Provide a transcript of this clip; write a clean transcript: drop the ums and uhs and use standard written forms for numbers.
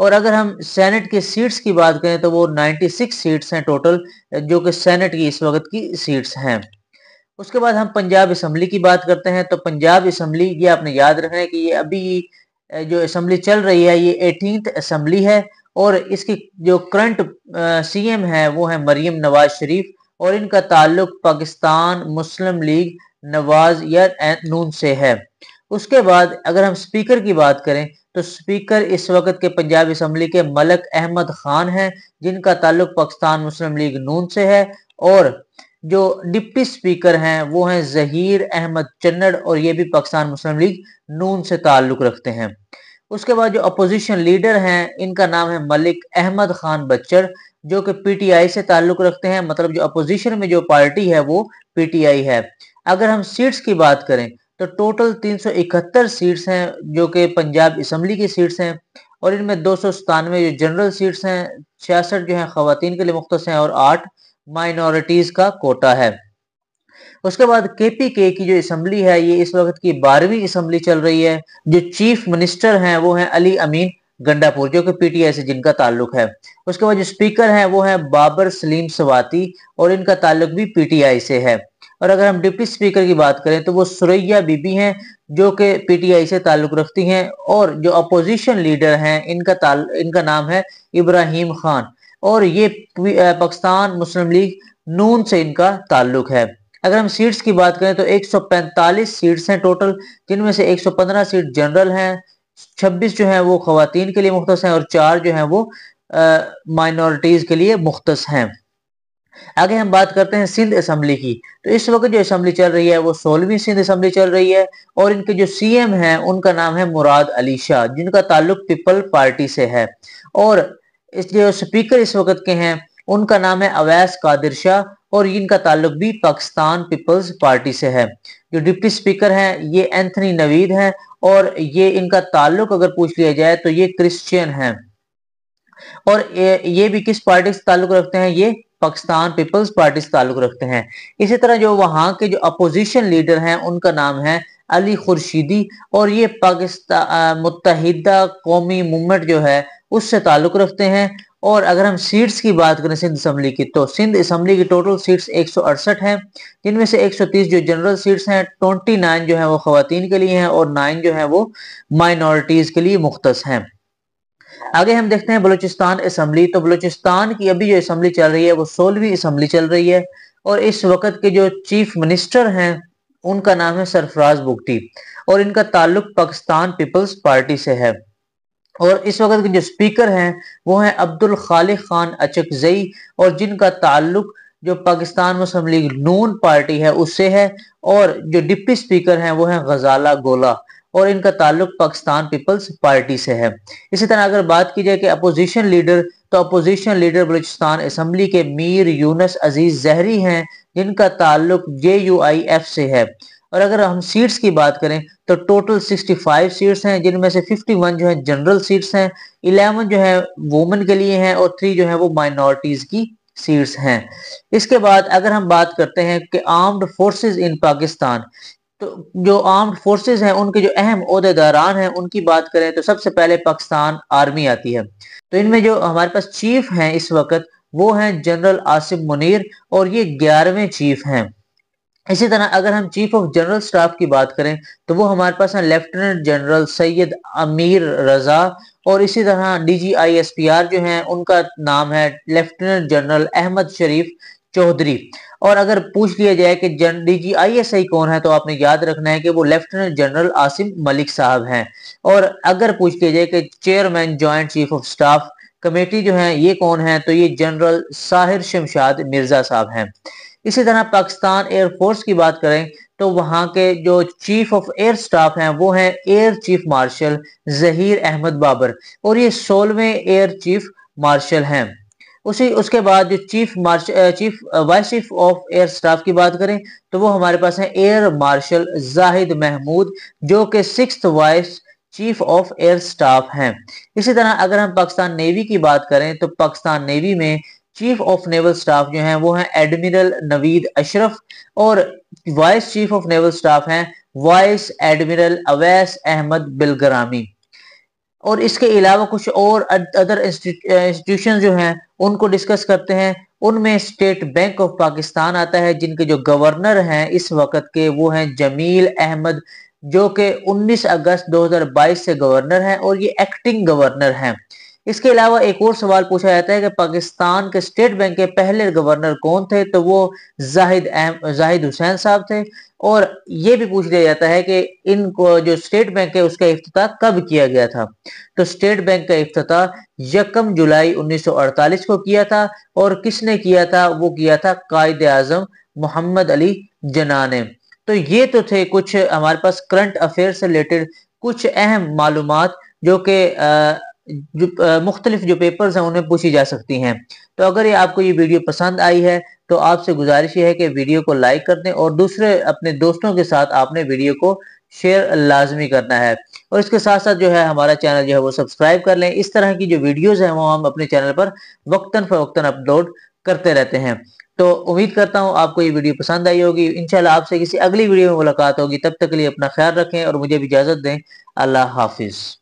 اور اگر ہم سینٹ کے سیٹس کی بات کریں تو وہ 96 سیٹس ہیں ٹوٹل، جو کہ سینٹ کی اس وقت کی سیٹس ہیں۔ اس کے بعد ہم پنجاب اسمبلی کی بات کرتے ہیں، تو پنجاب اسمبلی یہ آپ نے یاد رکھنا ہے کہ یہ ابھی جو اسمبلی چل رہی ہے یہ 18th اسمبلی ہے، اور اس کی جو کرنٹ سی ایم ہے وہ ہے مریم نواز شریف، اور ان کا تعلق پاکستان مسلم لیگ نواز یا نون سے ہے۔ اس کے بعد اگر ہم سپیکر کی بات کریں تو سپیکر اس وقت کے پنجاب اسمبلی کے ملک احمد خان ہیں، جن کا تعلق پاکستان مسلم لیگ نون سے ہے، اور جو ڈپٹی سپیکر ہیں وہ ہیں ظہیر احمد چنڑ، اور یہ بھی پاکستان مسلم لیگ نون سے تعلق رکھتے ہیں۔ اس کے بعد جو اپوزیشن لیڈر ہیں ان کا نام ہے ملک احمد خان بچر، جو کہ پی ٹی آئی سے تعلق رکھتے ہیں، مطلب جو اپوزیشن میں جو پارٹی ہے وہ پی ٹی آئی ہے۔ اگر ہم سیٹس کی بات کریں تو ٹوٹل 371 سیٹس ہیں جو کہ پنجاب اسمبلی کی سیٹس ہیں، اور ان میں 297 جو جنرل سیٹس ہیں، 66 جو ہیں خواتین کے لیے مختص ہیں، اور 8 مائنورٹیز کا کوٹا ہے۔ اس کے بعد کے پی کے کی جو اسمبلی ہے یہ اس وقت کی 12ویں اسمبلی چل رہی ہے، جو چیف منسٹر ہیں وہ ہیں علی امین گنڈا پور، جو کہ پی ٹی آئی سے جن کا تعلق ہے۔ اس کے بعد جو سپیکر ہیں وہ ہیں بابر سلیم سواتی، اور ان کا تعلق بھی پی ٹی آئی سے ہے۔ اور اگر ہم ڈپٹی سپیکر کی بات کریں تو وہ سریا بی بی ہیں، جو کہ پی ٹی آئی سے تعلق رکھتی ہیں، اور جو اپوزیشن لیڈر ہیں ان کا نام ہے ابراہیم خان، اور یہ پاکستان مسلم لیگ نون سے ان کا تعلق ہے۔ اگر ہم سیٹس کی بات کریں تو 145 سیٹس ہیں ٹوٹل، جن میں سے 115 سیٹ جنرل ہیں، 26 جو ہیں وہ خواتین کے لیے مختص ہیں، اور 4 جو ہیں وہ مائنورٹیز کے لیے مختص ہیں۔ آگے ہم بات کرتے ہیں سندھ اسمبلی کی، تو اس وقت جو اسمبلی چل رہی ہے وہ 16ویں سندھ اسمبلی چل رہی ہے، اور ان کے جو سی ایم ہیں ان کا نام ہے مراد علی شاہ، جن کا تعلق پیپل پارٹی سے ہے، اور اس جو سپیکر اس وقت کے ہیں ان کا نام ہے اویس قادر شاہ، اور ان کا تعلق بھی پاکستان پیپلز پارٹی سے ہے۔ جو ڈپٹی سپیکر ہیں یہ اینتھنی نوید ہیں، اور یہ ان کا تعلق اگر پوچھ لیا جائے تو یہ کرسچین ہیں، اور یہ بھی کس پارٹی سے تعلق رکھتے ہیں؟ یہ پاکستان پیپلز پارٹی سے تعلق رکھتے ہیں۔ اسی طرح جو وہاں کے جو اپوزیشن لیڈر ہیں ان کا نام ہے علی خورشیدی، اور یہ پاکستان متحدہ قومی موومنٹ جو ہے اس سے تعلق رکھتے ہیں۔ اور اگر ہم سیٹس کی بات کریں سندھ اسمبلی کی تو سندھ اسمبلی کی ٹوٹل سیٹس 168 ہیں، جن میں سے 130 جو جنرل سیٹس ہیں، 29 جو ہیں وہ خواتین کے لیے ہیں، اور 9 جو ہیں وہ مائنورٹیز کے لیے مختص ہیں۔ آگے ہم دیکھتے ہیں بلوچستان اسمبلی، تو بلوچستان کی ابھی جو اسمبلی چل رہی ہے وہ 16ویں اسمبلی چل رہی ہے، اور اس وقت کے جو چیف منسٹر ہیں ان کا نام ہے سرفراز بگٹی، اور ان کا تعلق پاکستان پیپلز پارٹی سے ہے۔ اور اس وقت کے جو سپیکر ہیں وہ ہیں عبد الخالق خان اچکزئی، اور جن کا تعلق جو پاکستان مسلم لیگ نون پارٹی ہے اس سے ہے، اور جو ڈپٹی سپیکر ہیں وہ ہیں غزالہ گولا، اور ان کا تعلق پاکستان پیپلز پارٹی سے ہے۔ اسی طرح اگر بات کی جائے کہ اپوزیشن لیڈر، تو اپوزیشن لیڈر بلوچستان اسمبلی کے میر یونس عزیز زہری ہیں، جن کا تعلق جے یو آئی ایف سے ہے۔ اور اگر ہم سیٹس کی بات کریں تو ٹوٹل 65 سیٹس ہیں، جن میں سے 51 جو ہیں جنرل سیٹس ہیں، 11 جو ہے وومن کے لیے ہیں، اور 3 جو ہے وہ مائنورٹیز کی سیٹس ہیں۔ اس کے بعد اگر ہم بات کرتے ہیں کہ آرمڈ فورسز ان پاکستان، تو جو آرمڈ فورسز ہیں ان کے جو اہم عہدیداران ہیں ان کی بات کریں تو سب سے پہلے پاکستان آرمی آتی ہے، تو ان میں جو ہمارے پاس چیف ہیں اس وقت وہ ہیں جنرل آصف منیر، اور یہ 11ویں چیف ہیں۔ اسی طرح اگر ہم چیف آف جنرل سٹاف کی بات کریں تو وہ ہمارے پاس ہیں لیفٹیننٹ جنرل سید امیر رضا، اور اسی طرح D G I S P R جو ہیں ان کا نام ہے لیفٹیننٹ جنرل احمد شریف چودھری۔ اور اگر پوچھ لیا جائے کہ D G I S I کون ہے تو آپ نے یاد رکھنا ہے کہ وہ لیفٹیننٹ جنرل عاصم ملک صاحب ہیں۔ اور اگر پوچھ لیا جائے کہ chairman joint chief of staff committee جو ہیں یہ کون ہیں، تو یہ جنرل ساحر شمشاد مرزا صاحب ہیں۔ اسی طرح پاکستان ایئر فورس کی بات کریں تو وہاں کے جو چیف آف ایئر سٹاف ہیں وہ ہیں air chief marshal Zaheer Ahmad Babar, اور یہ 16ویں ایئر چیف مارشل ہیں۔ اس کے بعد جو vice chief of air staff کی بات کریں تو وہ ہمارے پاس ہیں ایئر مارشل زاہد محمود، جو کہ 6th vice chief of air staff ہیں۔ اسی طرح اگر ہم پاکستان نیوی کی بات کریں تو پاکستان نیوی میں چیف آف نیول سٹاف جو ہیں وہ ہیں ایڈمرل نوید اشرف، اور vice chief of naval staff ہیں وائس ایڈمرل اویس احمد بلگرامی۔ اور اس کے علاوہ کچھ اور ادر انسٹیٹیوشن جو ہیں ان کو ڈسکس کرتے ہیں۔ ان میں اسٹیٹ بینک آف پاکستان آتا ہے، جن کے جو گورنر ہیں اس وقت کے وہ ہیں جمیل احمد، جو کہ 19 اگست 2022 سے گورنر ہیں اور یہ ایکٹنگ گورنر ہیں۔ اس کے علاوہ ایک اور سوال پوچھا جاتا ہے کہ پاکستان کے اسٹیٹ بینک کے پہلے گورنر کون تھے، تو وہ زاہد حسین صاحب تھے۔ اور یہ بھی پوچھ لیا جاتا ہے کہ ان کو جو اسٹیٹ بینک ہے اس کا افتتاح کب کیا گیا تھا، تو اسٹیٹ بینک کا افتتاح 1 جولائی 1948 کو کیا تھا، اور کس نے کیا تھا؟ وہ کیا تھا قائد اعظم محمد علی جناح نے۔ تو یہ تو تھے کچھ ہمارے پاس کرنٹ افیئر سے ریلیٹڈ کچھ اہم معلومات جو کہ مختلف جو پیپرز ہیں انہیں پوچھی جا سکتی ہیں۔ تو اگر آپ کو یہ ویڈیو پسند آئی ہے تو آپ سے گزارش یہ ہے کہ ویڈیو کو لائک کر دیں، اور دوسرے اپنے دوستوں کے ساتھ آپ نے ویڈیو کو شیئر لازمی کرنا ہے، اور اس کے ساتھ ساتھ جو ہے ہمارا چینل جو ہے وہ سبسکرائب کر لیں۔ اس طرح کی جو ویڈیوز ہیں وہ ہم اپنے چینل پر وقتاً فوقتاً اپلوڈ کرتے رہتے ہیں۔ تو امید کرتا ہوں آپ کو یہ ویڈیو پسند آئی ہوگی۔ انشاءاللہ آپ سے کسی اگلی ویڈیو میں ملاقات ہوگی، تب تک کے لیے اپنا خیال رکھیں اور مجھے بھی اجازت دیں۔ اللہ حافظ۔